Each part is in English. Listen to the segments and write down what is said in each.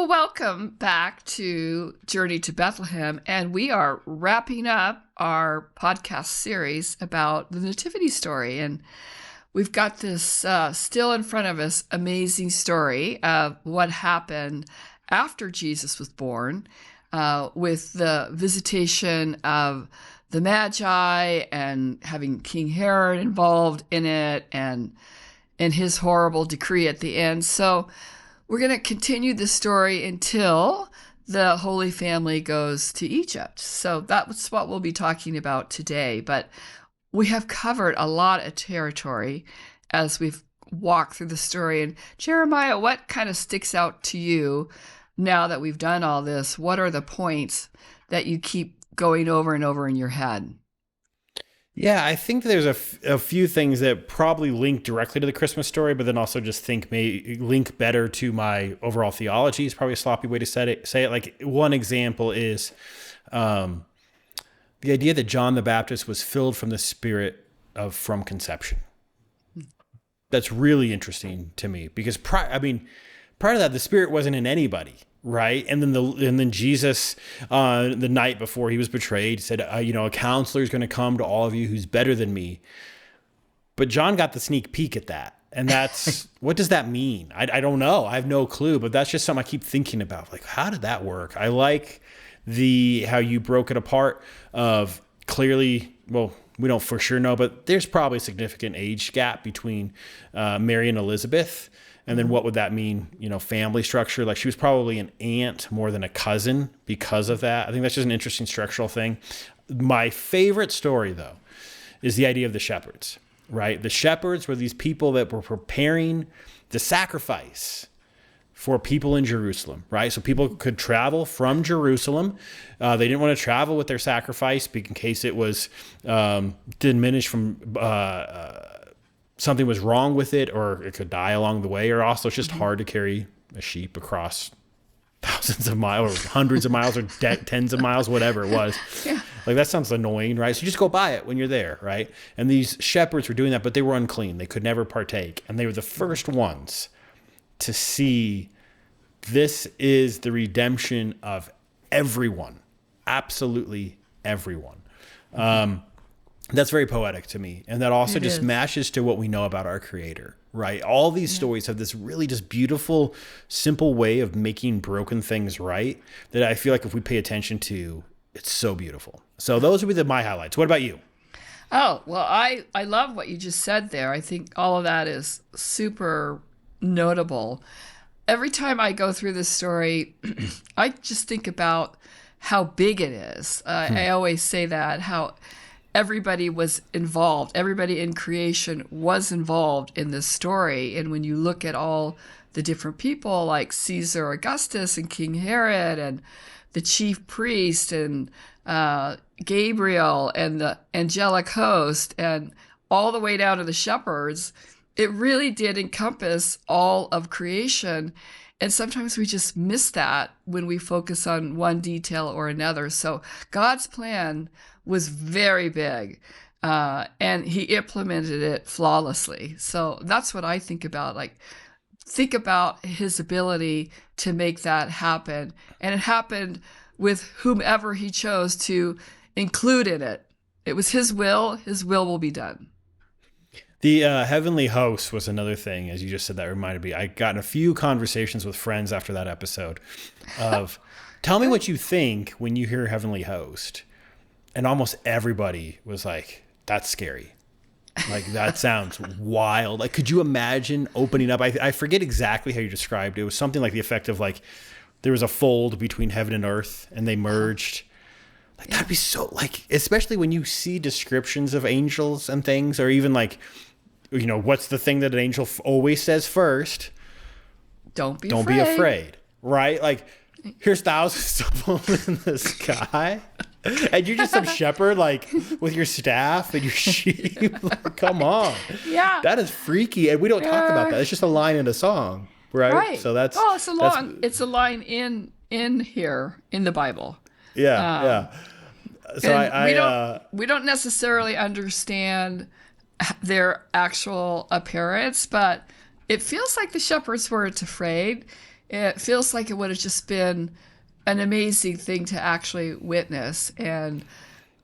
Well, welcome back to Journey to Bethlehem, and we are wrapping up our podcast series about the Nativity story, and we've got this still in front of us amazing story of what happened after Jesus was born, with the visitation of the Magi and having King Herod involved in it, and his horrible decree at the end. So we're going to continue the story until the Holy Family goes to Egypt. So that's what we'll be talking about today. But we have covered a lot of territory as we've walked through the story. And Jeremiah, what kind of sticks out to you now that we've done all this? What are the points that you keep going over and over in your head? Yeah, I think there's a few things that probably link directly to the Christmas story, but then also just think may link better to my overall theology is probably a sloppy way to say it. Like one example is the idea that John the Baptist was filled from the Spirit from conception. That's really interesting to me because prior to that, the Spirit wasn't in anybody. Right. And then Jesus, the night before he was betrayed, said, a counselor is going to come to all of you who's better than me. But John got the sneak peek at that. And that's what does that mean? I don't know. I have no clue. But that's just something I keep thinking about. Like, how did that work? I like how you broke it apart of clearly, well, we don't for sure know, but there's probably a significant age gap between Mary and Elizabeth. And then what would that mean, family structure? Like she was probably an aunt more than a cousin because of that. I think that's just an interesting structural thing. My favorite story, though, is the idea of the shepherds, right? The shepherds were these people that were preparing the sacrifice for people in Jerusalem, right? So people could travel from Jerusalem. They didn't want to travel with their sacrifice in case it was diminished from something was wrong with it, or it could die along the way, or also it's just hard to carry a sheep across thousands of miles or hundreds of miles or tens of miles, whatever it was. Yeah. Like that sounds annoying, right? So you just go buy it when you're there, right? And these shepherds were doing that, but they were unclean. They could never partake. And they were the first ones to see this is the redemption of everyone, absolutely everyone. That's very poetic to me. And that also just matches to what we know about our Creator, right? All these stories have this really just beautiful, simple way of making broken things right that I feel like if we pay attention to, it's so beautiful. So those would be my highlights. What about you? Oh, well, I love what you just said there. I think all of that is super notable. Every time I go through this story, I just think about how big it is. I always say that, how everybody was involved. Everybody in creation was involved in this story. And when you look at all the different people like Caesar Augustus and King Herod and the chief priest and Gabriel and the angelic host and all the way down to the shepherds, it really did encompass all of creation. And sometimes we just miss that when we focus on one detail or another. So God's plan was very big, and he implemented it flawlessly. So that's what I think about. Like, think about his ability to make that happen. And it happened with whomever he chose to include in it. It was his will will be done. The heavenly host was another thing, as you just said, that reminded me. I got in a few conversations with friends after that episode of, tell me what you think when you hear heavenly host. And almost everybody was like, that's scary. Like, that sounds wild. Like, could you imagine opening up? I forget exactly how you described it. It was something like the effect of like, there was a fold between heaven and earth and they merged. Like, that'd be so, like, especially when you see descriptions of angels and things, or even like, what's the thing that an angel always says first? Don't be afraid. Right? Like, here's thousands of them in the sky. And you're just some shepherd, like, with your staff and your sheep. Like, come on. Yeah. That is freaky. And we don't talk about that. It's just a line in a song, right? Right. So that's... Oh, it's a line in here, in the Bible. Yeah, So we don't necessarily understand their actual appearance, but it feels like the shepherds weren't afraid. It feels like it would have just been an amazing thing to actually witness. And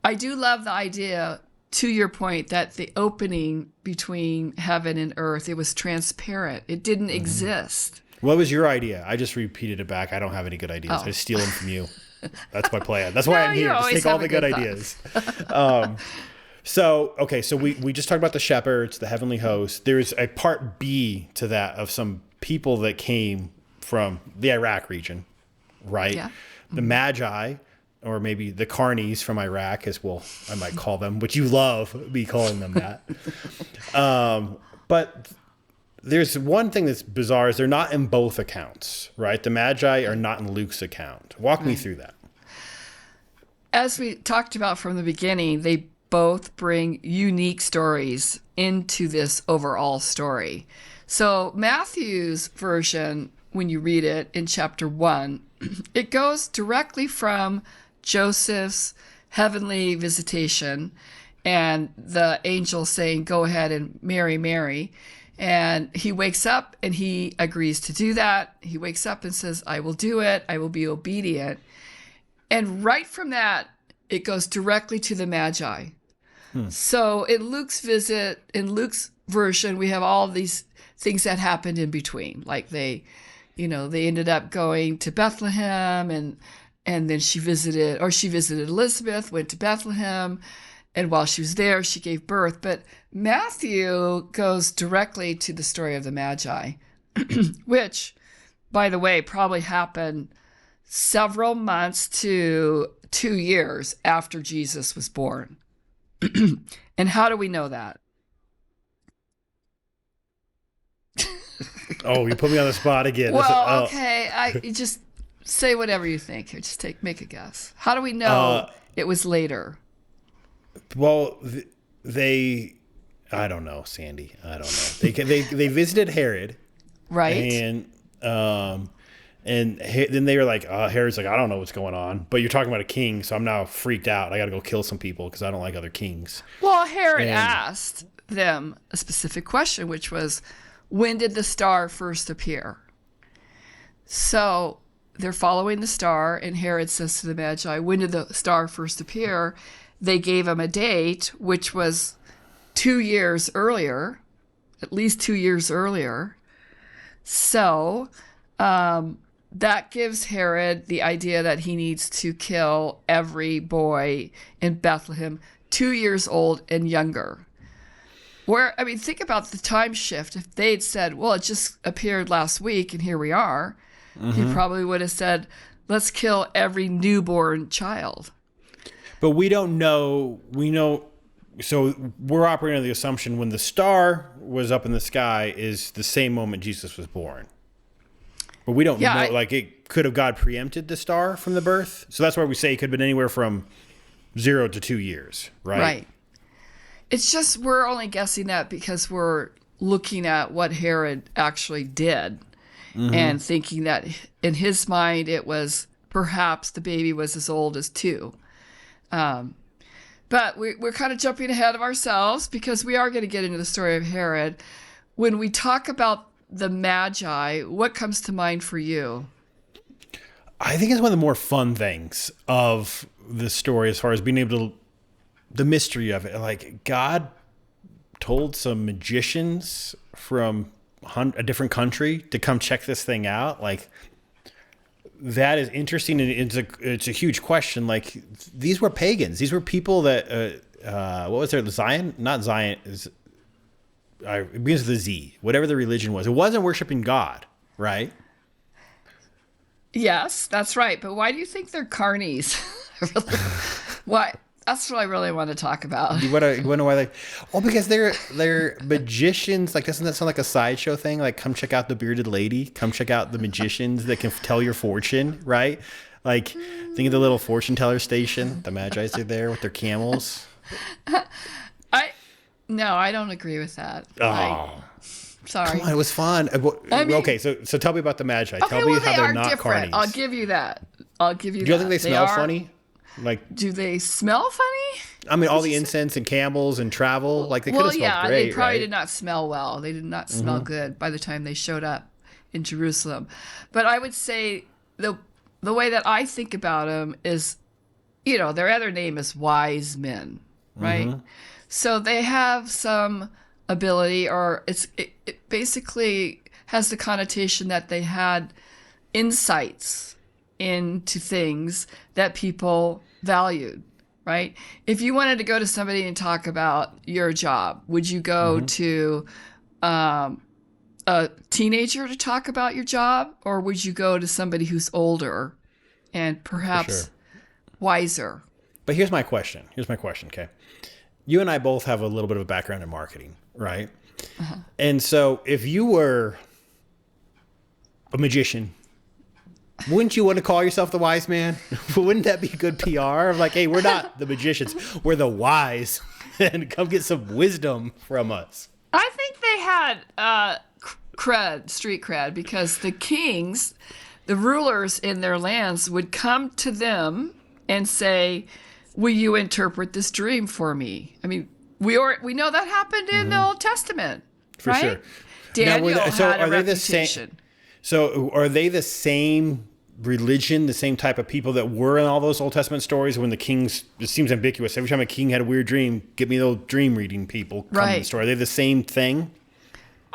I do love the idea, to your point, that the opening between heaven and earth, it was transparent. It didn't exist. What was your idea? I just repeated it back. I don't have any good ideas. Oh. I steal them from you. That's my plan. That's why I'm here. Just take all the good ideas. So we just talked about the shepherds, the heavenly host. There's a part B to that of some people that came from the Iraq region, right? Yeah. The Magi, or maybe the carnies from Iraq, as well, I might call them, which you love me calling them that. But there's one thing that's bizarre is they're not in both accounts, right? The Magi are not in Luke's account. Walk me through that. As we talked about from the beginning, they both bring unique stories into this overall story. So Matthew's version, when you read it in chapter 1, it goes directly from Joseph's heavenly visitation and the angel saying, go ahead and marry Mary. And he wakes up and he agrees to do that. He wakes up and says, I will do it. I will be obedient. And right from that, it goes directly to the Magi. So in Luke's version, we have all these things that happened in between. Like they ended up going to Bethlehem and then she visited Elizabeth, went to Bethlehem. And while she was there, she gave birth. But Matthew goes directly to the story of the Magi, which, by the way, probably happened several months to 2 years after Jesus was born. And how do we know that? Oh, you put me on the spot again. Well, okay. You just say whatever you think. Here, just make a guess. How do we know it was later? Well, I don't know, Sandy. I don't know. They visited Herod, right? And then they were like, Herod's like, I don't know what's going on, but you're talking about a king, so I'm now freaked out. I got to go kill some people because I don't like other kings. Well, Herod asked them a specific question, which was, when did the star first appear? So they're following the star, and Herod says to the Magi, when did the star first appear? They gave him a date, which was 2 years earlier, at least 2 years earlier. So that gives Herod the idea that he needs to kill every boy in Bethlehem 2 years old and younger. Think about the time shift. If they'd said, well, it just appeared last week and here we are, he probably would have said, let's kill every newborn child. But we don't know. So we're operating on the assumption when the star was up in the sky is the same moment Jesus was born. But we don't know. Could have God preempted the star from the birth? So that's why we say it could have been anywhere from 0 to 2 years, right? Right. It's just we're only guessing that because we're looking at what Herod actually did and thinking that in his mind it was perhaps the baby was as old as 2. But we're kind of jumping ahead of ourselves because we are going to get into the story of Herod. When we talk about the Magi, what comes to mind for you? I think it's one of the more fun things of the story as far as being able to, the mystery of it. Like God told some magicians from a different country to come check this thing out. Like that is interesting. And it's a huge question. Like these were pagans. These were people that, what was there? Zion? Not Zion. It begins with a Z, whatever the religion was. It wasn't worshiping God, right? Yes, that's right. But why do you think they're carnies? Why? That's what I really want to talk about. You want to know why because they're magicians. Like, doesn't that sound like a sideshow thing? Like, come check out the bearded lady. Come check out the magicians that can tell your fortune, right? Like, think of the little fortune teller station. The Magi's are there with their camels. No, I don't agree with that. Oh. Sorry. Come on, it was fun. Okay, so tell me about the Magi. Okay, tell me how they're not different. carnies. I'll give you that. Do you think they smell funny? Like, do they smell funny? I mean, all the incense and camels and travel, like they could have smelled great. They probably did not smell well. They did not smell good by the time they showed up in Jerusalem. But I would say the way that I think about them is, their other name is wise men, right? Mm-hmm. So they have some ability, or it basically has the connotation that they had insights into things that people valued, right? If you wanted to go to somebody and talk about your job, would you go Mm-hmm. to a teenager to talk about your job, or would you go to somebody who's older and For sure. perhaps wiser? But here's my question. Okay. You and I both have a little bit of a background in marketing, right? And so if you were a magician, wouldn't you want to call yourself the wise man? Wouldn't that be good PR? Of like, hey, we're not the magicians, we're the wise, and come get some wisdom from us. I think they had street cred, because the kings, the rulers in their lands, would come to them and say, will you interpret this dream for me? I mean, we know that happened in the Old Testament, For right? sure. Daniel So had a are they the same? reputation. So are they the same religion, the same type of people that were in all those Old Testament stories when the kings, it seems ambiguous. Every time a king had a weird dream, get me those dream reading people come in the Right. story. Are they the same thing?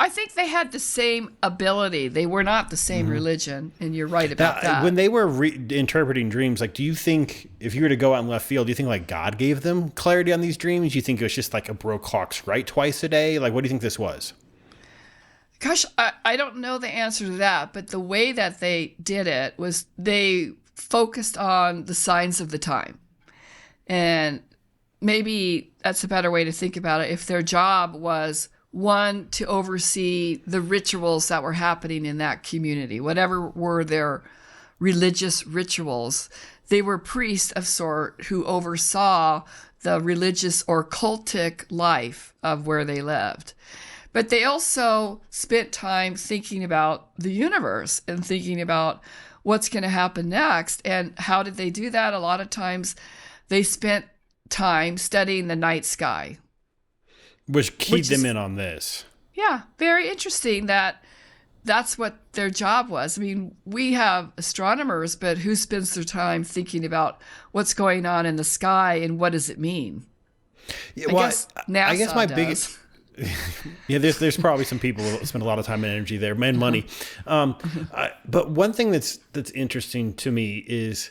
I think they had the same ability. They were not the same religion, and you're right about Now, that. when they were interpreting dreams, like, do you think, if you were to go out in left field, do you think like God gave them clarity on these dreams? Do you think it was just like a broke clock's right twice a day? Like, what do you think this was? Gosh, I don't know the answer to that, but the way that they did it was they focused on the signs of the time. And maybe that's a better way to think about it. If their job was, one, to oversee the rituals that were happening in that community, whatever were their religious rituals, they were priests of sort who oversaw the religious or cultic life of where they lived. But they also spent time thinking about the universe and thinking about what's going to happen next. And how did they do that? A lot of times they spent time studying the night sky. Which keyed them is- in on this. Yeah, very interesting that that's what their job was. I mean, we have astronomers, but who spends their time thinking about what's going on in the sky and what does it mean? Yeah, I guess NASA my does. biggest yeah, there's probably some people that spend a lot of time and energy there, and money. But one thing that's interesting to me is,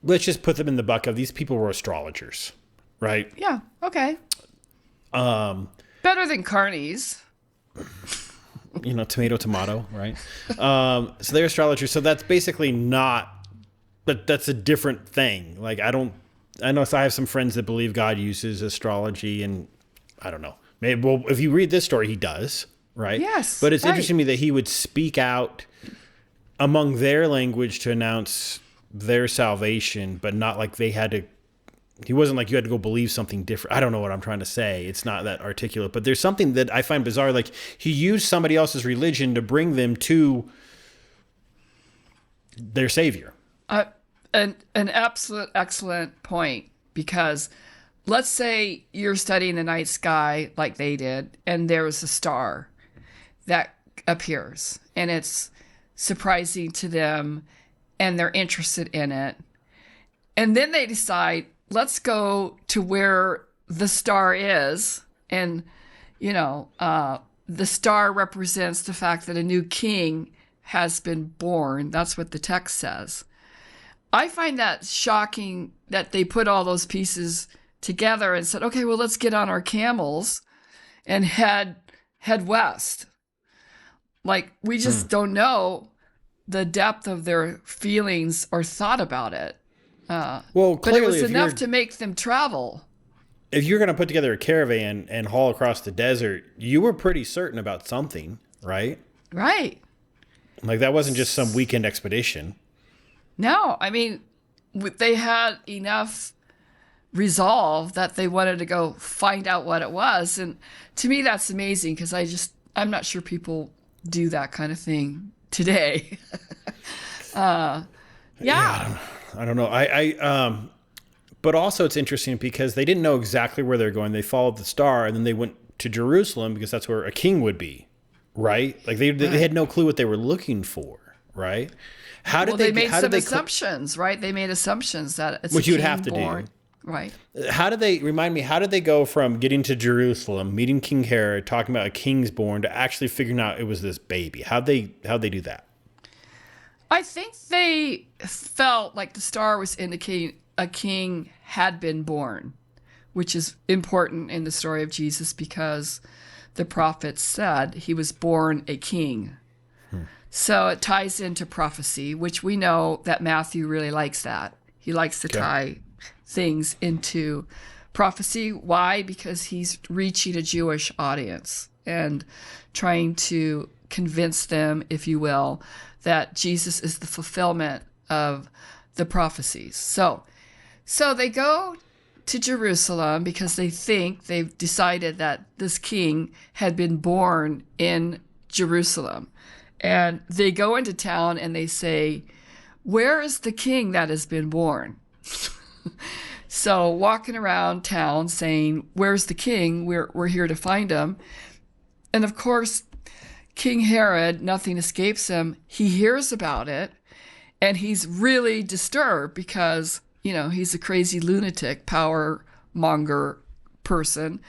let's just put them in the bucket of these people were astrologers, right? Yeah, okay. Better than carnies. Tomato, tomato, right? So they're astrologers. So that's basically not, but that's a different thing. Like, I know I have some friends that believe God uses astrology, and I don't know. Maybe, well, if you read this story, he does, right? Yes, But it's right. interesting to me that he would speak out among their language to announce their salvation, but not like they had to. He wasn't like you had to go believe something different. I don't know what I'm trying to say. It's not that articulate, but there's something that I find bizarre. Like, he used somebody else's religion to bring them to their savior. An absolute excellent point, because let's say you're studying the night sky like they did, and there's a star that appears, and it's surprising to them, and they're interested in it. And then they decide, let's go to where the star is. And, the star represents the fact that a new king has been born. That's what the text says. I find that shocking that they put all those pieces together and said, okay, well, let's get on our camels and head west. Like, we just don't know the depth of their feelings or thought about it. Well, But it was clearly, enough to make them travel. if you're going to put together a caravan and haul across the desert, you were pretty certain about something, right? Right. Like, that wasn't just some weekend expedition. No, I mean, they had enough resolve that they wanted to go find out what it was. And to me, that's amazing, because I'm not sure people do that kind of thing today. Yeah. I don't know. But also it's interesting because they didn't know exactly where they're going. They followed the star, and then they went to Jerusalem because that's where a king would be. right? Like they had no clue what they were looking for, right? How did Well, they they made how did some they assumptions, right? They made assumptions that it's a which you would king have to born, do. right? How did they remind me? How did they go from getting to Jerusalem, meeting King Herod, talking about a king's born, to actually figuring out it was this baby? How'd they do that? I think they felt like the star was indicating a king had been born, which is important in the story of Jesus because the prophets said he was born a king. So it ties into prophecy, which we know that Matthew really likes that. He likes to tie things into prophecy. Why? Because he's reaching a Jewish audience and trying to convince them, if you will, that Jesus is the fulfillment of the prophecies. So they go to Jerusalem because they've decided that this king had been born in Jerusalem. And they go into town and they say, "Where is the king that has been born?" So walking around town saying, "Where's the king? We're here to find him." And of course, King Herod, nothing escapes him. He hears about it and he's really disturbed because, he's a crazy lunatic, power monger person.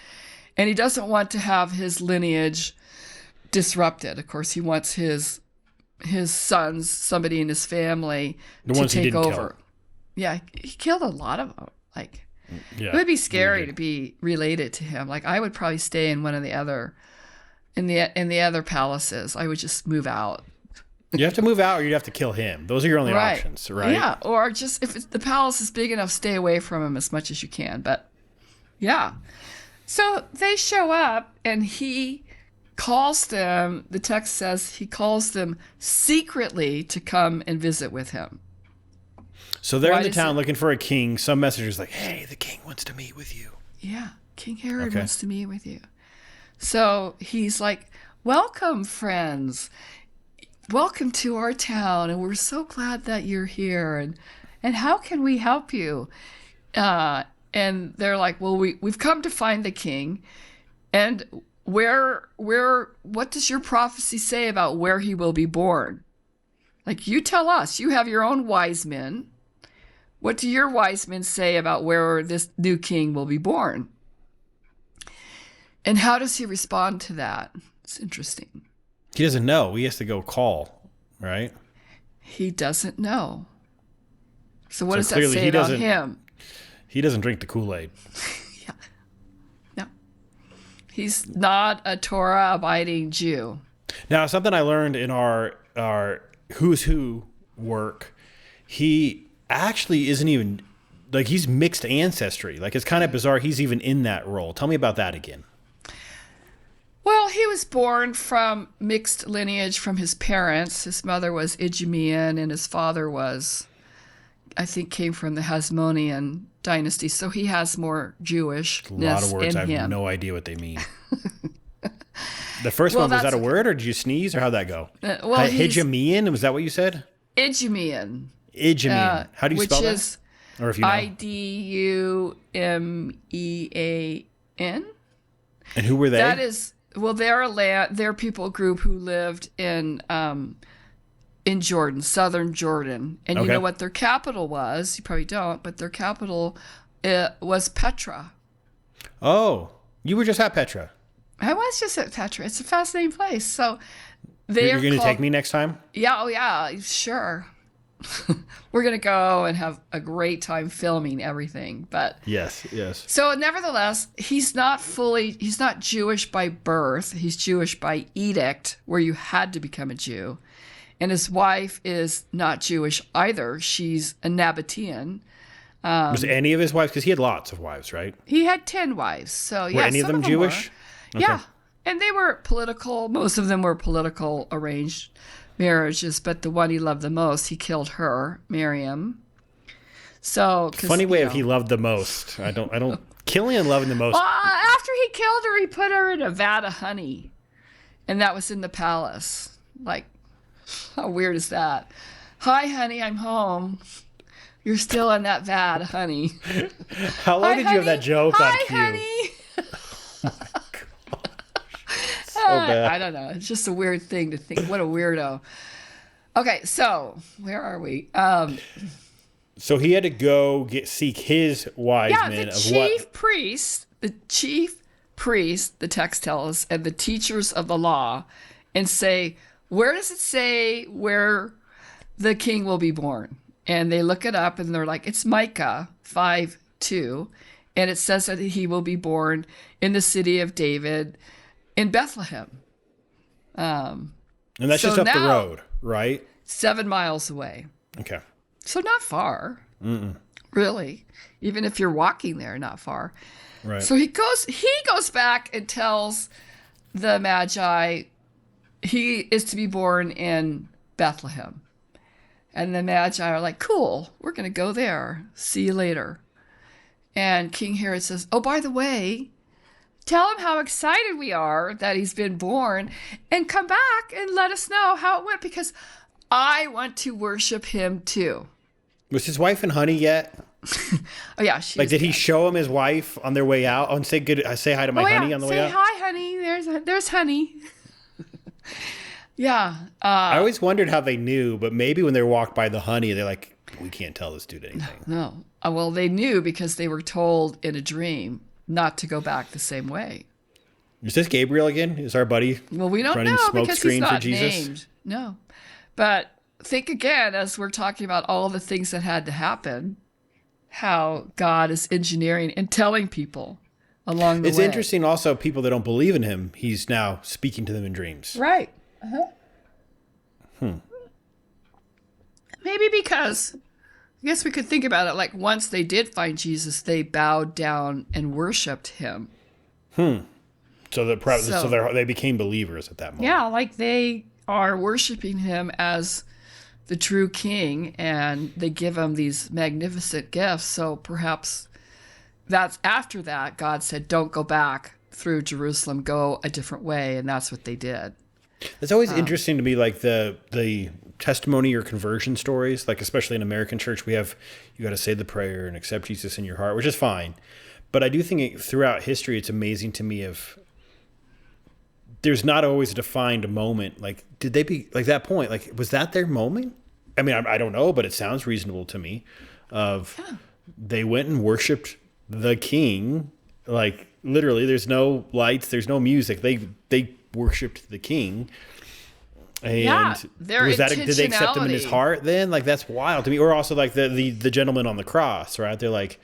And he doesn't want to have his lineage disrupted. Of course, he wants his sons, somebody in his family, to take over. Yeah, he killed a lot of them. Like, it would be scary to be related to him. Like, I would probably stay in one of the other, in the other palaces. I would just move out. You have to move out, or you'd have to kill him. Those are your only options, right? Yeah, or just if the palace is big enough, stay away from him as much as you can. But yeah, so they show up, and he calls them. The text says he calls them secretly to come and visit with him. So they're in the town looking for a king. Some messenger's like, "Hey, the king wants to meet with you." Yeah, King Herod wants to meet with you. So he's like, "Welcome, friends. Welcome to our town, and we're so glad that you're here. And how can we help you?" And they're like, "Well, we've come to find the king, and what does your prophecy say about where he will be born? Like, you tell us. You have your own wise men. What do your wise men say about where this new king will be born?" And how does he respond to that? It's interesting. He doesn't know. He has to go call, right? He doesn't know. So what does that say about him? He doesn't drink the Kool-Aid. Yeah. No. He's not a Torah-abiding Jew. Now, something I learned in our Who's Who work, he actually isn't even, like, he's mixed ancestry. Like, it's kind of bizarre he's even in that role. Tell me about that again. Well, he was born from mixed lineage from his parents. His mother was Idumean and his father was, I think, came from the Hasmonean dynasty. So he has more Jewishness in him. A lot of words. I have no idea what they mean. The first one, was that a word, or did you sneeze, or how'd that go? Idumean, was that what you said? Idumean. Idumean. How do you spell that? Which is or if you know. Idumean. And who were they? That is, well, they're a people group who lived in Jordan, southern Jordan. And you know what their capital was? You probably don't, but their capital was Petra. Oh, you were just at Petra. I was just at Petra. It's a fascinating place. So you're going to take me next time? Yeah, oh yeah, sure. We're going to go and have a great time filming everything. But yes. So nevertheless, he's not Jewish by birth. He's Jewish by edict, where you had to become a Jew. And his wife is not Jewish either. She's a Nabatean. Was any of his wives? Because he had lots of wives, right? He had 10 wives. So yeah, were any of them Jewish? Okay. Yeah, and they were political. Most of them were political arranged marriages, but the one he loved the most, he killed her, Miriam. So funny way of he loved the most. I don't killing and loving the most. Well, after he killed her, he put her in a vat of honey, and that was in the palace. Like, how weird is that? "Hi, honey, I'm home. You're still in that vat of honey." How long did you have that joke on cue? Honey. bad. I don't know. It's just a weird thing to think. What a weirdo. Okay, so where are we? So he had to go seek his wise Yeah, men the of chief priest, the text tells us, and the teachers of the law, and say, where does it say where the king will be born? And they look it up and they're like, it's Micah 5:2. And it says that he will be born in the city of David in Bethlehem. And that's So just up the now- road, right? 7 miles away. Okay. So not far, really. Even if you're walking there, not far. Right. So he goes back and tells the Magi he is to be born in Bethlehem. And the Magi are like, cool, we're going to go there. See you later. And King Herod says, oh, by the way, tell him how excited we are that he's been born and come back and let us know how it went because I want to worship him too. Was his wife in honey yet? Oh, yeah. Did he show him his wife on their way out? And say hi to my honey on the way out? Say hi, honey. There's honey. Yeah. I always wondered how they knew, but maybe when they walked by the honey, they're like, we can't tell this dude anything. No. Well, they knew because they were told in a dream not to go back the same way. Is this Gabriel again? Is our buddy Well, we don't running know smoke because screen he's for not Jesus? named. No. But think again, as we're talking about all the things that had to happen, how God is engineering and telling people along the It's way. interesting also, people that don't believe in him, he's now speaking to them in dreams. Right. Maybe because, I guess we could think about it like once they did find Jesus, they bowed down and worshipped him. So they became believers at that moment. Yeah, like they are worshiping him as the true king and they give him these magnificent gifts. So perhaps that's after that, God said, don't go back through Jerusalem, go a different way. And that's what they did. It's always interesting to me, like the testimony or conversion stories, like especially in American church, you got to say the prayer and accept Jesus in your heart, which is fine. But I do think throughout history, it's amazing to me there's not always a defined moment. Like, did they be like that point? Like, was that their moment? I mean, I don't know, but it sounds reasonable to me. They went and worshiped the king. Like literally, there's no lights, there's no music. They worshipped the king. And their did they accept him in his intentionality. heart then? Like, that's wild to me. Or also like the gentleman on the cross, right? They're like,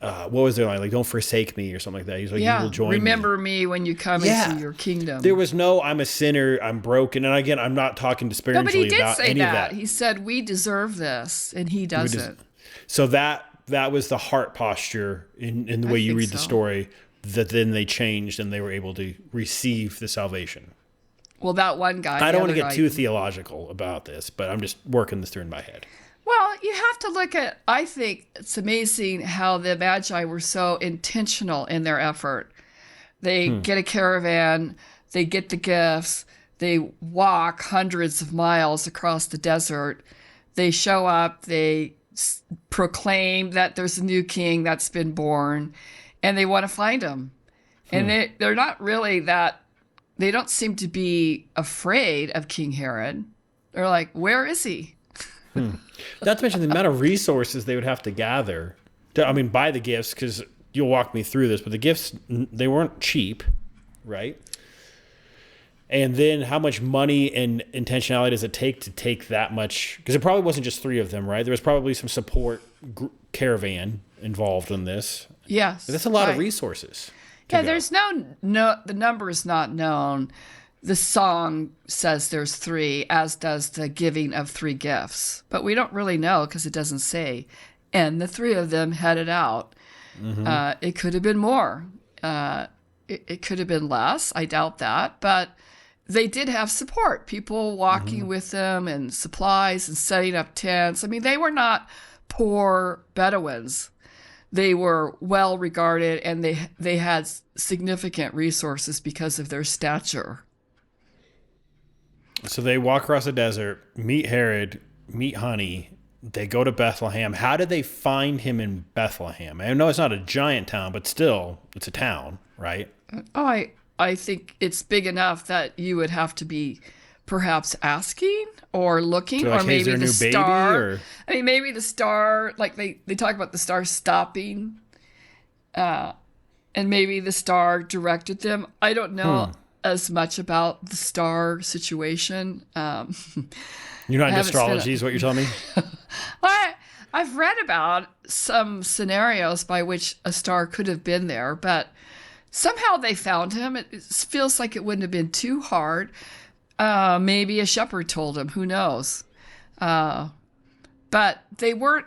what was their line? Like, don't forsake me or something like that. He's like, you will join remember me when you come into your kingdom. There was no, I'm a sinner, I'm broken. And again, I'm not talking No, disparagingly but he did about say any that. of that. He said, we deserve this, and he doesn't. So that was the heart posture in the way you think read the so. story, that then they changed and they were able to receive the salvation. Well, that one guy. I don't want to the get other too guy- theological about this, but I'm just working this through in my head. Well, you have to look at, I think it's amazing how the Magi were so intentional in their effort. They get a caravan, they get the gifts, they walk hundreds of miles across the desert, they show up, they proclaim that there's a new king that's been born, and they want to find him. And they're not really that, they don't seem to be afraid of King Herod. They're like, where is he? Not to mention the amount of resources they would have to gather. Buy the gifts, because you'll walk me through this, but the gifts, they weren't cheap, right? And then how much money and intentionality does it take that much? Because it probably wasn't just 3 of them, right? There was probably some support caravan involved in this. Yes. That's a lot of right. resources. Yeah, there's no, the number is not known. The song says there's 3, as does the giving of 3 gifts. But we don't really know because it doesn't say. And the 3 of them headed out. It could have been more. It could have been less. I doubt that. But they did have support. People walking with them and supplies and setting up tents. I mean, they were not poor Bedouins. They were well regarded and they had significant resources because of their stature. So they walk across the desert, meet Herod, meet honey. They go to Bethlehem. How did they find him in Bethlehem? I know it's not a giant town, but still, it's a town, right? Oh, I think it's big enough that you would have to be perhaps asking or looking, So like, or hey, is there maybe a the new baby star. or? I mean, maybe the star, like they talk about the star stopping, and maybe the star directed them. I don't know as much about the star situation. You're not I into haven't spent astrology, is what you're telling me? I, I've read about some scenarios by which a star could have been there, but somehow they found him. It feels like it wouldn't have been too hard. Maybe a shepherd told him. Who knows? But they weren't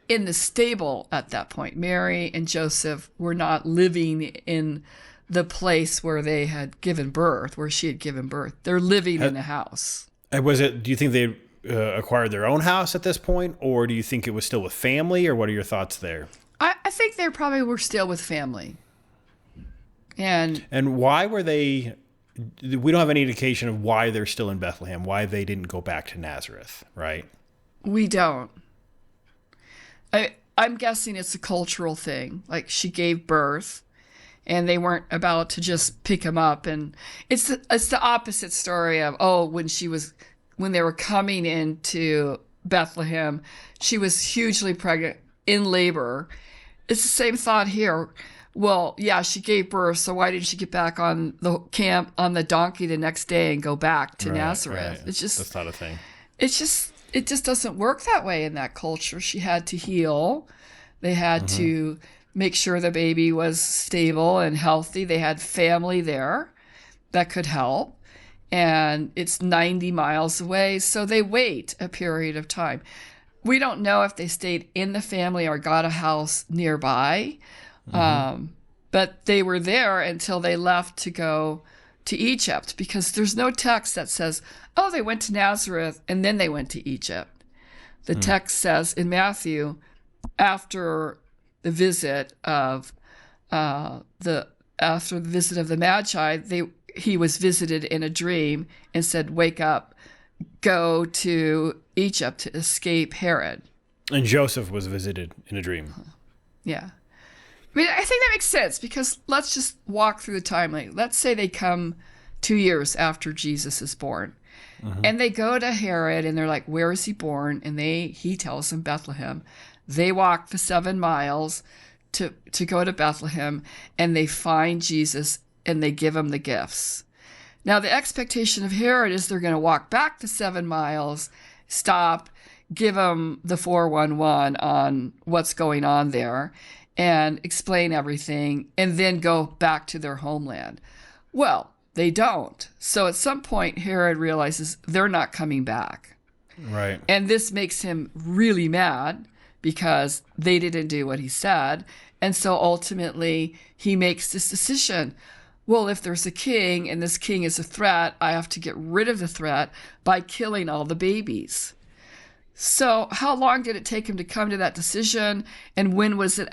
in the stable at that point. Mary and Joseph were not living in the place where they had given birth, where she had given birth. They're living in a house. Was it? Do you think they acquired their own house at this point, or do you think it was still with family, or what are your thoughts there? I think they probably were still with family. And why were they? We don't have any indication of why they're still in Bethlehem. Why they didn't go back to Nazareth, right? We don't. I'm guessing it's a cultural thing. Like she gave birth, and they weren't about to just pick him up. And it's the opposite story of when they were coming into Bethlehem, she was hugely pregnant in labor. It's the same thought here. Well, yeah, she gave birth, so why didn't she get back on the camp on the donkey the next day and go back to Nazareth? Right. It's just That's not a thing. It just doesn't work that way in that culture. She had to heal. They had to make sure the baby was stable and healthy. They had family there that could help. And it's 90 miles away, so they wait a period of time. We don't know if they stayed in the family or got a house nearby. But they were there until they left to go to Egypt, because there's no text that says, oh, they went to Nazareth and then they went to Egypt. The text says in Matthew, after the visit of the visit of the Magi, he was visited in a dream and said, wake up, go to Egypt to escape Herod. And Joseph was visited in a dream. Yeah. I mean, I think that makes sense, because let's just walk through the timeline. Let's say they come 2 years after Jesus is born, and they go to Herod, and they're like, where is he born? And he tells them Bethlehem. They walk the 7 miles to go to Bethlehem, and they find Jesus, and they give him the gifts. Now, the expectation of Herod is they're going to walk back the 7 miles, stop, give him the 411 on what's going on there, and explain everything, and then go back to their homeland. Well, they don't. So at some point, Herod realizes they're not coming back. Right. And this makes him really mad because they didn't do what he said. And so ultimately, he makes this decision. Well, if there's a king and this king is a threat, I have to get rid of the threat by killing all the babies. So how long did it take him to come to that decision? And when did it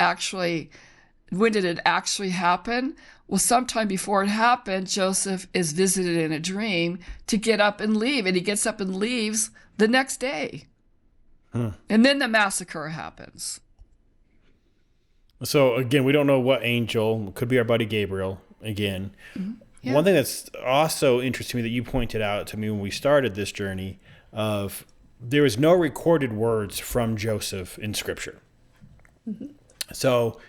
actually happen? Well, sometime before it happened, Joseph is visited in a dream to get up and leave. And he gets up and leaves the next day. And then the massacre happens. So again, we don't know what angel. Could be our buddy Gabriel again. Yeah. One thing that's also interesting to me that you pointed out to me when we started this journey of there is no recorded words from Joseph in Scripture. So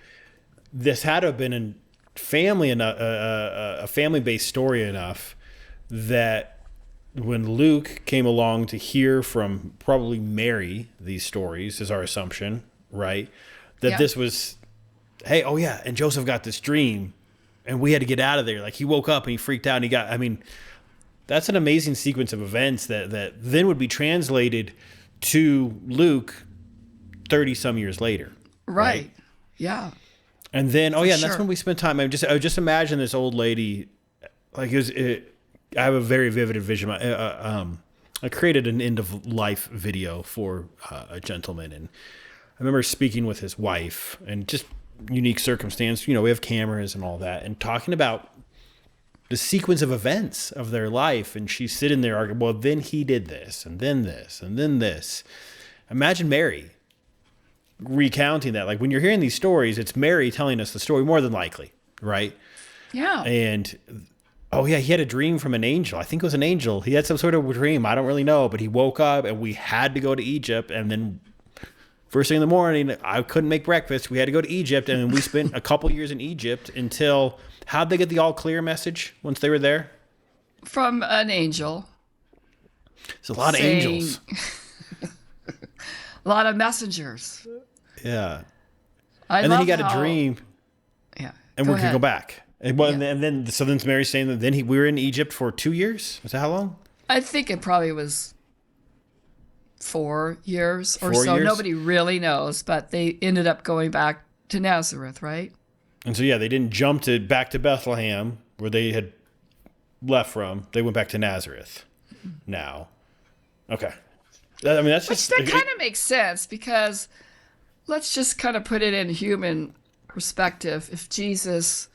this had to have been a family-based story enough that when Luke came along to hear from probably Mary these stories, is our assumption, right? That this was, hey, oh yeah, and Joseph got this dream, and we had to get out of there. Like he woke up and he freaked out, and that's an amazing sequence of events that then would be translated to Luke 30 some years later. Right. Yeah. And then, and that's when we spent time. I just imagine this old lady, like I have a very vivid vision. I created an end of life video for a gentleman, and I remember speaking with his wife, and just unique circumstance. We have cameras and all that, and talking about the sequence of events of their life. And she's sitting there arguing, well, then he did this, and then this, and then this. Imagine Mary recounting that. Like when you're hearing these stories, it's Mary telling us the story more than likely, right? Yeah. And Oh yeah, he had a dream from an angel. I think it was an angel. He had some sort of dream. I don't really know, but he woke up and we had to go to Egypt. And then first thing in the morning, I couldn't make breakfast. We had to go to Egypt, and we spent a couple years in Egypt until how'd they get the all clear message once they were there? From an angel. It's a lot of saying, angels. A lot of messengers. Yeah. And then he got a dream. Yeah. And we could go back. And then Mary's saying that we were in Egypt for 2 years. Was that how long? I think it probably was 4 years or 4 so. years? Nobody really knows, but they ended up going back to Nazareth, right? And so, yeah, they didn't jump back to Bethlehem where they had left from. They went back to Nazareth now. Okay. I mean, that's just... That kind of makes sense because let's just kind of put it in human perspective. If Jesus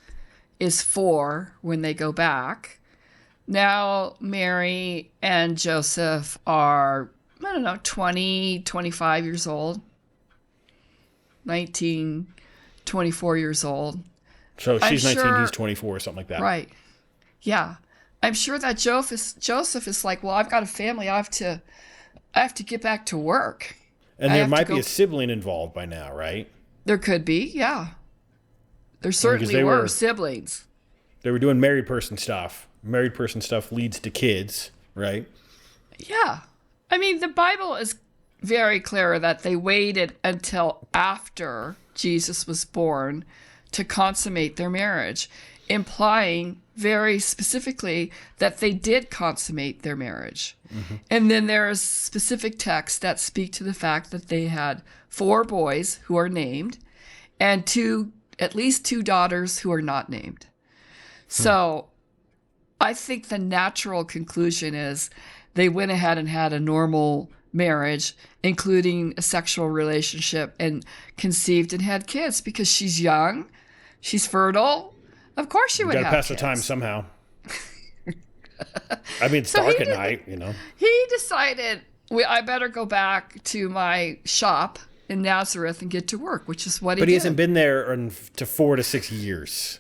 is 4 when they go back, now Mary and Joseph are, I don't know, 20, 25 years old, 19, 24 years old. So she's 19, he's 24 or something like that. Right. Yeah. I'm sure that Joseph is like, well, I've got a family. I have to get back to work. And there might be a sibling involved by now, right? There could be, yeah. There certainly were siblings. They were doing married person stuff. Married person stuff leads to kids, right? Yeah. I mean, the Bible is very clear that they waited until after Jesus was born to consummate their marriage, implying very specifically that they did consummate their marriage. Mm-hmm. And then there's specific texts that speak to the fact that they had 4 boys who are named and at least 2 daughters who are not named. So I think the natural conclusion is they went ahead and had a normal marriage, including a sexual relationship, and conceived and had kids because she's young, she's fertile. Of course she would have kids. Got to pass the time somehow. I mean, it's dark at night, you know. He decided, I better go back to my shop in Nazareth and get to work, which is what he did. But he hasn't been there to 4 to 6 years.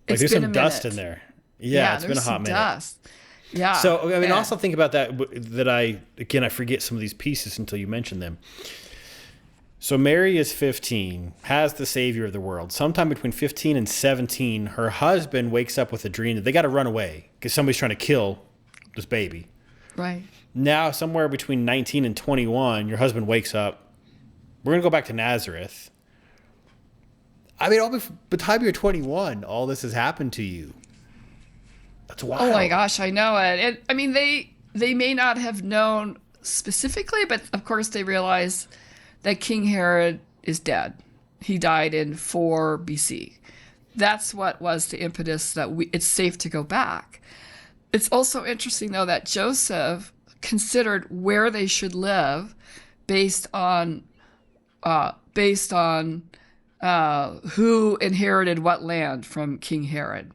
Like, there's some dust in there. Yeah, it's been a hot minute. Dust. Yeah. So, I mean, also think about that I forget some of these pieces until you mention them. So Mary is 15, has the savior of the world. Sometime between 15 and 17, her husband wakes up with a dream that they got to run away because somebody's trying to kill this baby. Right. Now, somewhere between 19 and 21, your husband wakes up. We're going to go back to Nazareth. I mean, by the time you're 21, all this has happened to you. That's wild. Oh my gosh, I know it. I mean, they may not have known specifically, but of course they realized that King Herod is dead. He died in 4 BC. That's what was the impetus that it's safe to go back. It's also interesting, though, that Joseph considered where they should live based on who inherited what land from King Herod.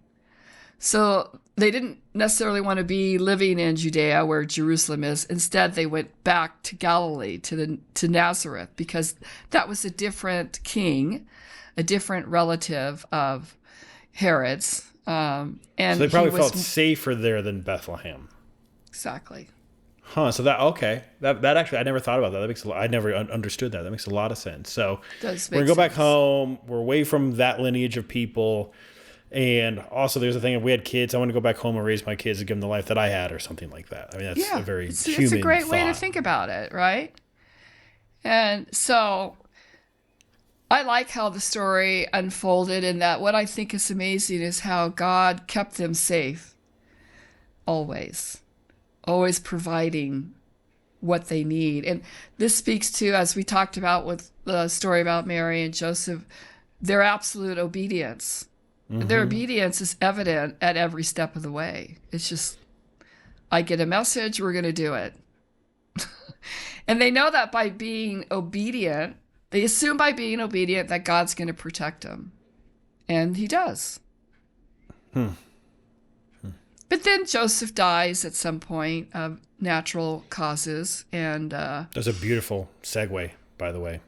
So they didn't necessarily want to be living in Judea where Jerusalem is. Instead, they went back to Galilee, to Nazareth, because that was a different king, a different relative of Herod's. And so they probably felt safer there than Bethlehem. Exactly. Huh. So that actually, I never thought about that. I never understood that. That makes a lot of sense. So we're gonna go back home. We're away from that lineage of people. And also, there's a thing, if we had kids, I want to go back home and raise my kids and give them the life that I had or something like that. I mean, that's a very human It's a great thought. way to think about it, right? And so I like how the story unfolded, and that what I think is amazing is how God kept them safe. Always providing what they need. And this speaks to, as we talked about with the story about Mary and Joseph, their absolute obedience. Mm-hmm. Their obedience is evident at every step of the way. It's just, I get a message, we're going to do it. And they know that by being obedient, they assume by being obedient that God's going to protect them. And he does. But then Joseph dies at some point of natural causes. And that's a beautiful segue, by the way.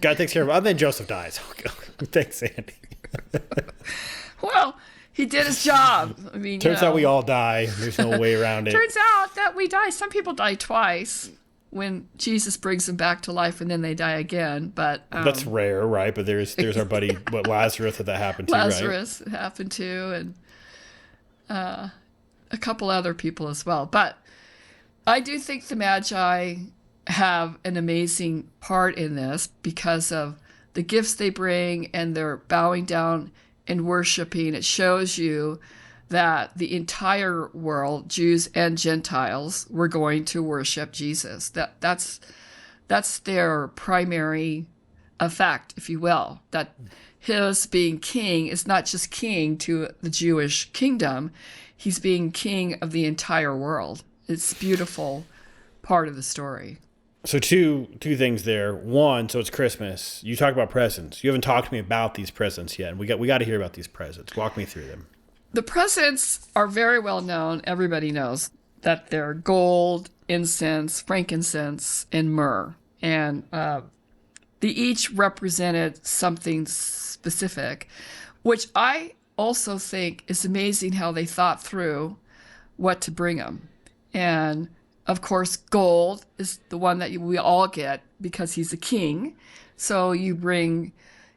God takes care of him. And then Joseph dies. Thanks, Andy. Well, he did his job. I mean, Turns out we all die. There's no way around it. Turns out that we die. Some people die twice when Jesus brings them back to life, and then they die again. But that's rare, right? But there's our buddy, Lazarus that happened to, Lazarus right? happened to, and a couple other people as well. But I do think the Magi have an amazing part in this because of the gifts they bring and their bowing down and worshiping. It shows you that the entire world, Jews and Gentiles, were going to worship Jesus. That's their primary effect, if you will, that his being king is not just king to the Jewish kingdom, he's being king of the entire world. It's a beautiful part of the story. So two things there. One, so it's Christmas. You talk about presents. You haven't talked to me about these presents yet. We got to hear about these presents. Walk me through them. The presents are very well known. Everybody knows that they're gold, incense, frankincense, and myrrh. And they each represented something specific, which I also think is amazing how they thought through what to bring them. And of course, gold is the one that we all get because he's a king. So you bring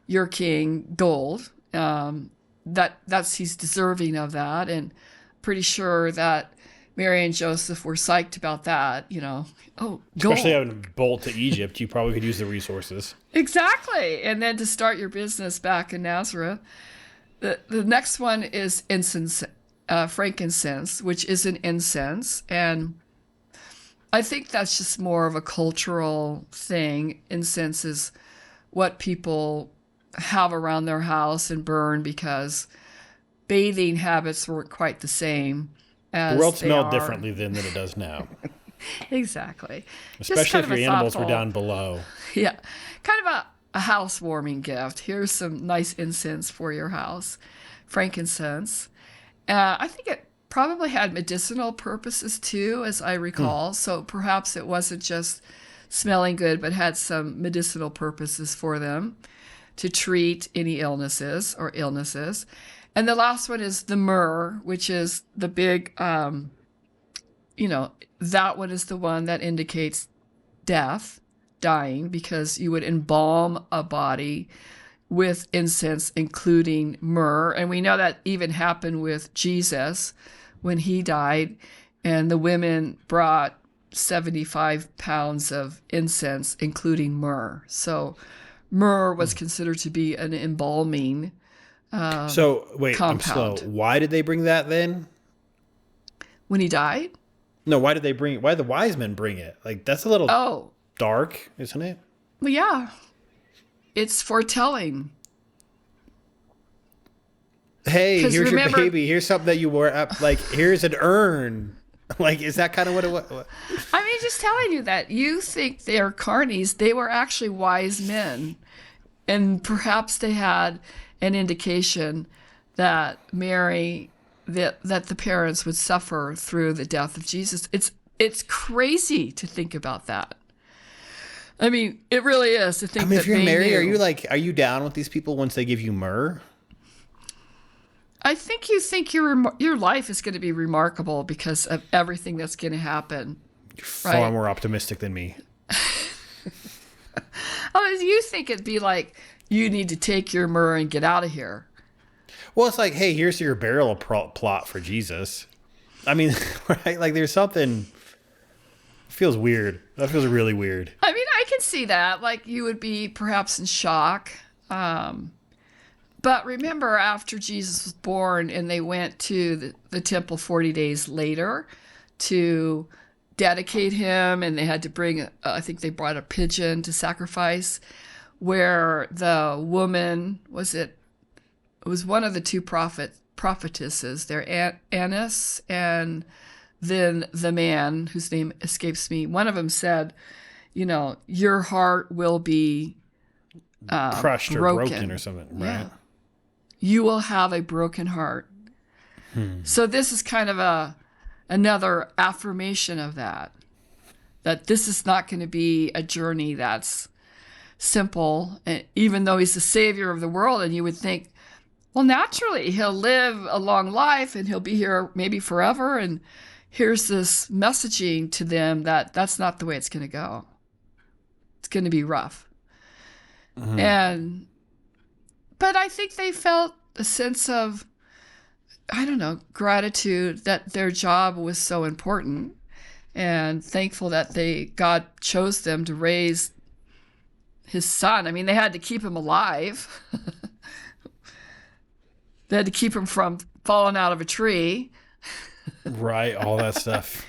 your king gold. That's he's deserving of that, and pretty sure that Mary and Joseph were psyched about that. Oh, gold. Especially having a bolt to Egypt, you probably could use the resources. Exactly, and then to start your business back in Nazareth. The next one is incense, frankincense, which is an incense, and I think that's just more of a cultural thing. Incense is what people have around their house and burn because bathing habits weren't quite the same as the world smelled differently then than it does now. Exactly. Especially if your animals were down below. Yeah. Kind of a housewarming gift. Here's some nice incense for your house. Frankincense. I think it probably had medicinal purposes too, as I recall. So perhaps it wasn't just smelling good, but had some medicinal purposes for them to treat any illnesses. And the last one is the myrrh, which is the big, that one is the one that indicates death, dying, because you would embalm a body with incense, including myrrh. And we know that even happened with Jesus when he died, and the women brought 75 pounds of incense, including myrrh. So myrrh was considered to be an embalming So wait, compound. I'm slow. Why did they bring that then? When he died? No, why did the wise men bring it? Like, that's a little dark, isn't it? Well, yeah. It's foretelling. Hey, here's your remember, baby. Here's something that you wore up. Like, here's an urn. Like, is that kind of what it was? I mean, just telling you that you think they're carnies. They were actually wise men. And perhaps they had an indication that Mary, that the parents would suffer through the death of Jesus. It's crazy to think about that. I mean, it really is to think that if you're Mary, knew. are you down with these people once they give you myrrh? I think you think your life is going to be remarkable because of everything that's going to happen. You're far more optimistic than me. You think it'd be like, you need to take your myrrh and get out of here. Well, it's like, hey, here's your burial plot for Jesus. I mean, right? Like, there's something... feels weird. That feels really weird. I mean, I can see that. Like, you would be perhaps in shock. But remember, after Jesus was born and they went to the temple 40 days later to dedicate him, and they had to bring, I think they brought a pigeon to sacrifice, where the woman, it was one of the two prophetesses there, Annas, and then the man whose name escapes me. One of them said, your heart will be crushed or broken or something, right? Yeah. You will have a broken heart. So this is kind of another affirmation of that this is not going to be a journey that's simple. And even though he's the savior of the world, and you would think, Well, naturally, he'll live a long life and he'll be here maybe forever. And here's this messaging to them that that's not the way it's going to go. It's going to be rough. Mm-hmm. And, but I think they felt a sense of, I don't know, gratitude that their job was so important and thankful that God chose them to raise his son. I mean, they had to keep him alive. They had to keep him from falling out of a tree. Right, all that stuff.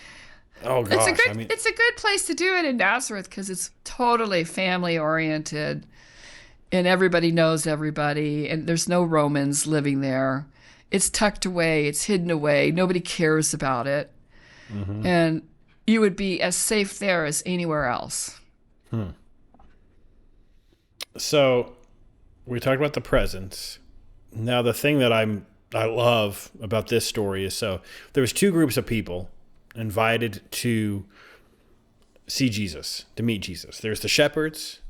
Oh It's a gosh, good I mean, it's a good place to do it in Nazareth because it's totally family oriented and everybody knows everybody and there's no Romans living there. It's tucked away, it's hidden away, nobody cares about it. mm-hmm. And you would be as safe there as anywhere else. So we talked about the presents. Now the thing that I love about this story is, so there was two groups of people invited to see Jesus, to meet Jesus. There's the shepherds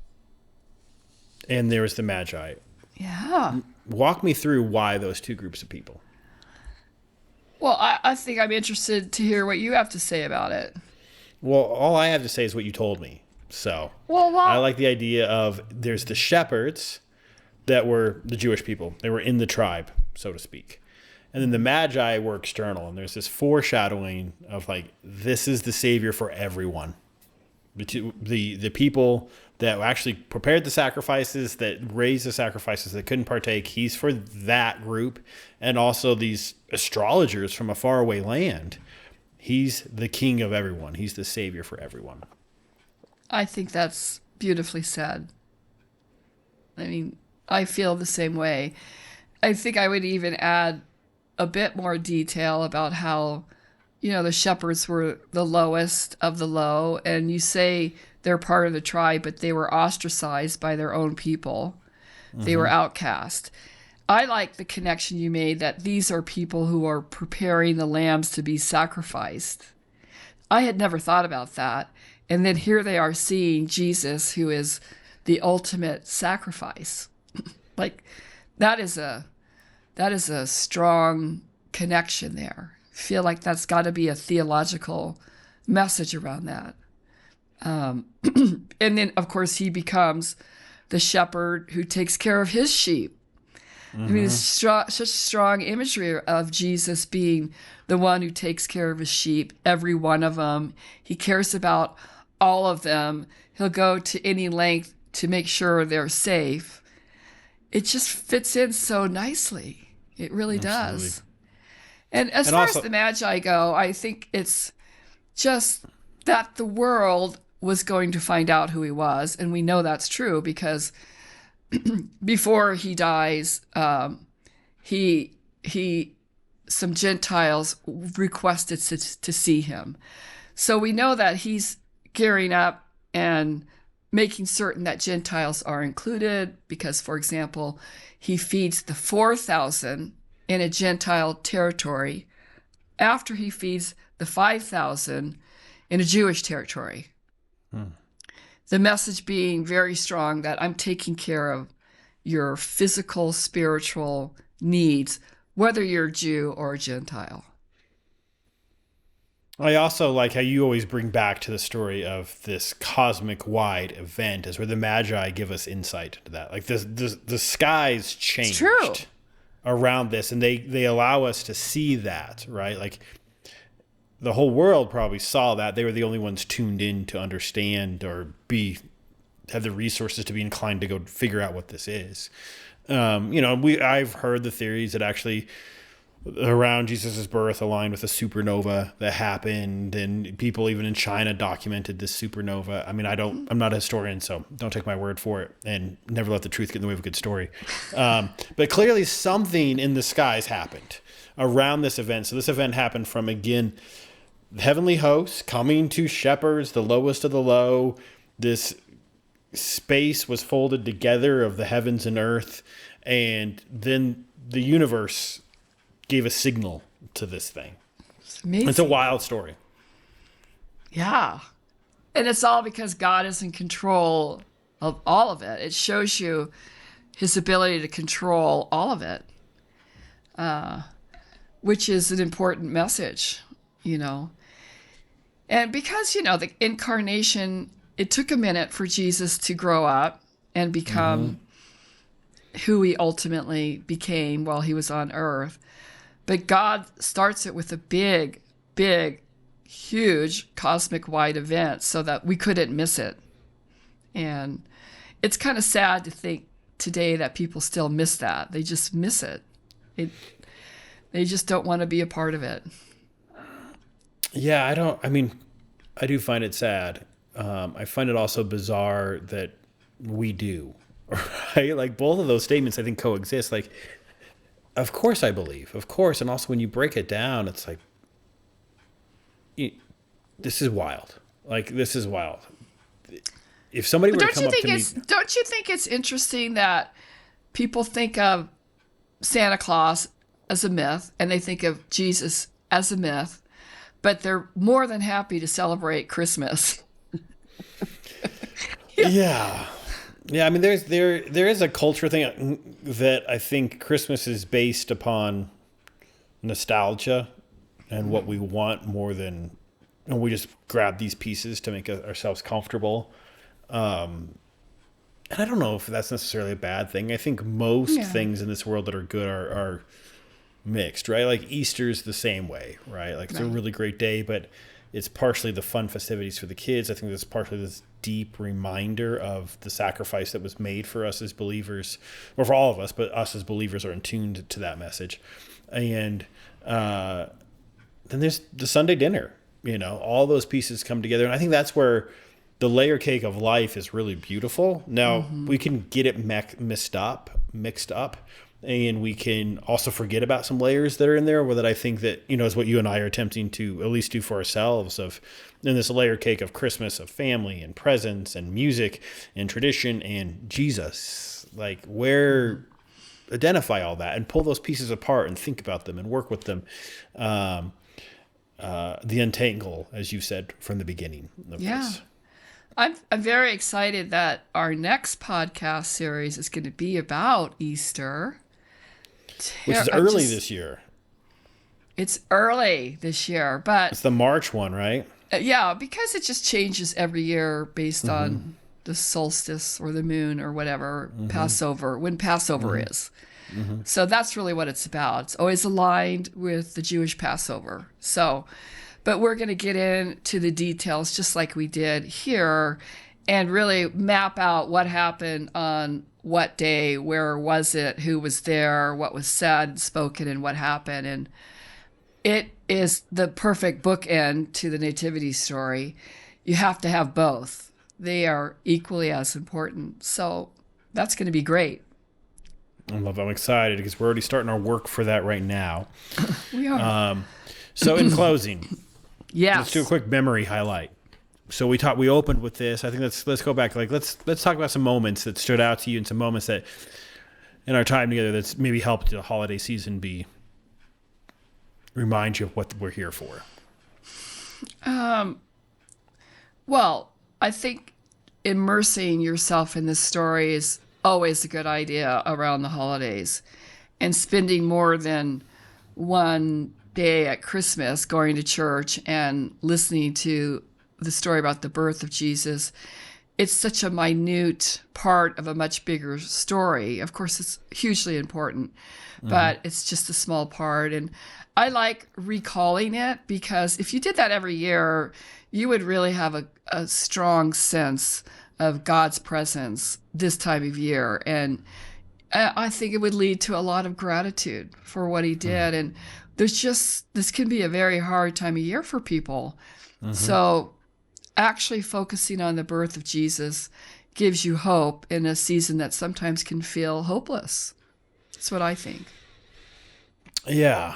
and there was the Magi. Yeah. Walk me through why those two groups of people. Well, I think I'm interested to hear what you have to say about it. Well, all I have to say is what you told me. So Well, I like the idea of there's the shepherds that were the Jewish people. They were in the tribe, so to speak. And then the Magi were external. And there's this foreshadowing of like, this is the Savior for everyone. The people that actually prepared the sacrifices, that raised the sacrifices, that couldn't partake, he's for that group. And also these astrologers from a faraway land. He's the king of everyone. He's the Savior for everyone. I think that's beautifully said. I mean, I feel the same way. I think I would even add a bit more detail about how, the shepherds were the lowest of the low, and you say they're part of the tribe, but they were ostracized by their own people. Mm-hmm. They were outcast. I like the connection you made that these are people who are preparing the lambs to be sacrificed. I had never thought about that. And then here they are seeing Jesus, who is the ultimate sacrifice. Like that is a strong connection there. I feel like that's got to be a theological message around that. And then, of course, he becomes the shepherd who takes care of his sheep. Mm-hmm. I mean, it's such strong imagery of Jesus being the one who takes care of his sheep, every one of them. He cares about all of them. He'll go to any length to make sure they're safe. It just fits in so nicely. It really does. And as far as the Magi go, I think it's just that the world was going to find out who he was. And we know that's true because before he dies, some Gentiles requested to see him. So we know that he's gearing up and making certain that Gentiles are included because, for example, he feeds the 4,000 in a Gentile territory after he feeds the 5,000 in a Jewish territory. The message being very strong that I'm taking care of your physical, spiritual needs, whether you're a Jew or a Gentile. I also like how you always bring back to the story of this cosmic wide event is where the Magi give us insight into that. Like the skies changed around this, and they allow us to see that, right? Like the whole world probably saw that. They were the only ones tuned in to understand or have the resources to be inclined to go figure out what this is. I've heard the theories that actually around Jesus' birth aligned with a supernova that happened, and people even in China documented this supernova. I mean, I'm not a historian, so don't take my word for it, and never let the truth get in the way of a good story. But clearly something in the skies happened around this event. So this event happened from, again, the heavenly hosts coming to shepherds, the lowest of the low. This space was folded together of the heavens and earth, and then the universe gave a signal to this thing. It's amazing. It's a wild story. Yeah. And it's all because God is in control of all of it. It shows you his ability to control all of it. which is an important message, you know. And because, you know, the incarnation, it took a minute for Jesus to grow up and become who he ultimately became while he was on earth. But God starts it with a big, big, huge cosmic wide event so that we couldn't miss it. And it's kind of sad to think today that people still miss that. They just miss it. They just don't want to be a part of it. Yeah, I do find it sad. I find it also bizarre that we do, right? Like both of those statements, I think coexist. Like, of course I believe, of course. And also when you break it down, it's like, this is wild. Like, this is wild. If somebody were to come up to me... Don't you think it's interesting that people think of Santa Claus as a myth and they think of Jesus as a myth, but they're more than happy to celebrate Christmas? Yeah. I mean, there is a culture thing that I think Christmas is based upon nostalgia and what we want more than, and we just grab these pieces to make ourselves comfortable. And I don't know if that's necessarily a bad thing. I think most things in this world that are good are mixed, right? Like Easter's the same way, right? Like it's a really great day, but it's partially the fun festivities for the kids. I think it's partially this deep reminder of the sacrifice that was made for us as believers, or for all of us, but us as believers are attuned to that message. And then there's the Sunday dinner, you know, all those pieces come together. And I think that's where the layer cake of life is really beautiful. Now, we can get it mixed up, and we can also forget about some layers that are in there, that I think that, you know, is what you and I are attempting to at least do for ourselves, of in this layer cake of Christmas, of family and presents and music and tradition and Jesus. Like, where identify all that and pull those pieces apart and think about them and work with them. The untangle, as you said from the beginning of this. I'm very excited that our next podcast series is going to be about Easter. Which is early this year. It's early this year, but... It's the March one, right? Yeah, because it just changes every year based on the solstice or the moon or whatever, Passover, when Passover is. So that's really what it's about. It's always aligned with the Jewish Passover. So... But we're going to get into the details just like we did here and really map out what happened on what day, where was it, who was there, what was said, spoken, and what happened. And it is the perfect bookend to the Nativity story. You have to have both. They are equally as important. So that's going to be great. I'm excited because we're already starting our work for that right now. We are. So in closing... Yes. Let's do a quick memory highlight. So we opened with this. I think let's go back. Like let's talk about some moments that stood out to you and some moments that in our time together that's maybe helped the holiday season remind you of what we're here for. Well, I think immersing yourself in this story is always a good idea around the holidays, and spending more than one day at Christmas going to church and listening to the story about the birth of Jesus. It's such a minute part of a much bigger story. Of course, it's hugely important, but it's just a small part. And I like recalling it because if you did that every year, you would really have a strong sense of God's presence this time of year. And I think it would lead to a lot of gratitude for what he did. And this can be a very hard time of year for people. So actually focusing on the birth of Jesus gives you hope in a season that sometimes can feel hopeless. That's what I think. Yeah.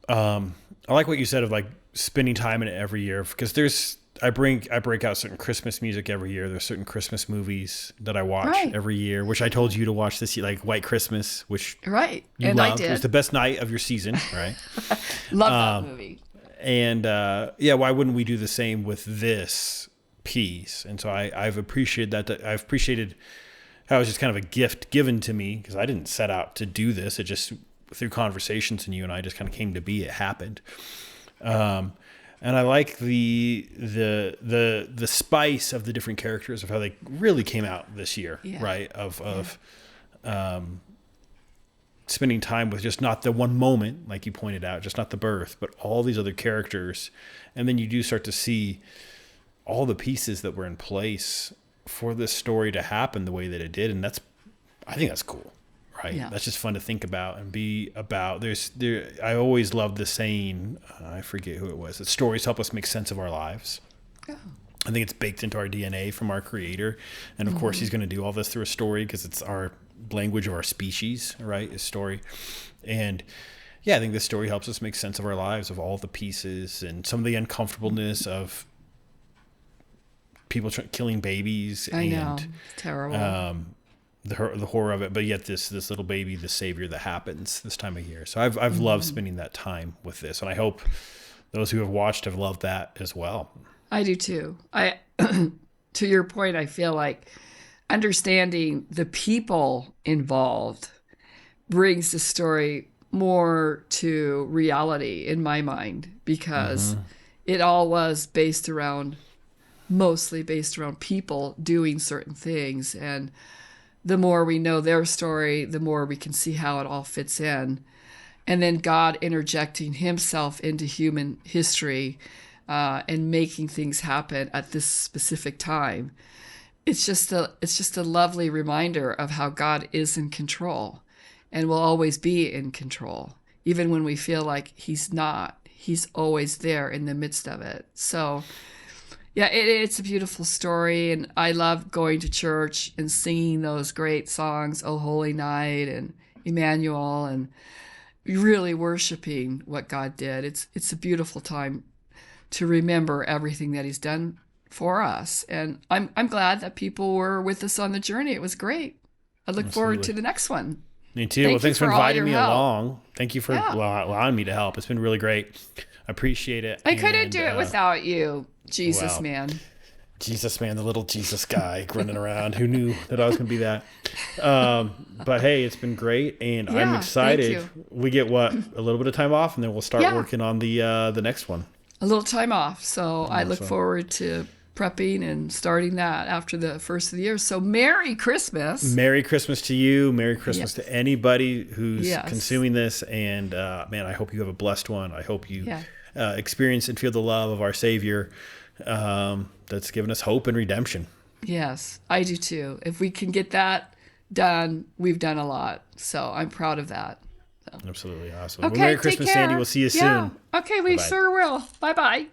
I like what you said of like spending time in it every year, because I break out certain Christmas music every year. There's certain Christmas movies that I watch every year, which I told you to watch this year, like White Christmas, which you and loved. I did. It was the best night of your season, right? Love that movie. And why wouldn't we do the same with this piece? And so I've appreciated that. I've appreciated how it was just kind of a gift given to me, because I didn't set out to do this. It just through conversations, and you and I just kind of came to be. It happened. And I like the spice of the different characters, of how they really came out this year, right? Of spending time with just not the one moment, like you pointed out, just not the birth, but all these other characters. And then you do start to see all the pieces that were in place for this story to happen the way that it did. And I think that's cool, right? Yeah. That's just fun to think about and be about. I always love the saying, I forget who it was, that stories help us make sense of our lives. Oh. I think it's baked into our DNA from our creator. And of course he's going to do all this through a story, because it's our language of our species, right? Is story. And I think this story helps us make sense of our lives, of all the pieces and some of the uncomfortableness of people killing babies. I know. Terrible. The horror of it, but yet this little baby, the savior that happens this time of year. So I've loved spending that time with this, and I hope those who have watched have loved that as well. I do too. To your point, I feel like understanding the people involved brings the story more to reality in my mind, because it all was mostly based around people doing certain things. And the more we know their story, the more we can see how it all fits in. And then God interjecting himself into human history and making things happen at this specific time. It's just a lovely reminder of how God is in control and will always be in control. Even when we feel like he's not, he's always there in the midst of it. So yeah, it's a beautiful story, and I love going to church and singing those great songs, "O Holy Night" and "Emmanuel," and really worshiping what God did. It's a beautiful time to remember everything that he's done for us, and I'm glad that people were with us on the journey. It was great. I look forward to the next one. Me too. Thanks for inviting me along. Thank you for allowing me to help. It's been really great. I appreciate it. I couldn't do it without you. Jesus, man. Jesus, man, the little Jesus guy running around. Who knew that I was going to be that? But hey, it's been great, and I'm excited. We get a little bit of time off, and then we'll start working on the next one. A little time off, so I look forward to prepping and starting that after the first of the year. So Merry Christmas. Merry Christmas to you. Merry Christmas to anybody who's consuming this. And man, I hope you have a blessed one. I hope you experience and feel the love of our Savior that's given us hope and redemption. Yes, I do too. If we can get that done, we've done a lot. So I'm proud of that. So. Absolutely awesome. Okay, well, Merry Christmas, Sandy. We'll see you soon. Okay, we sure will. Bye-bye.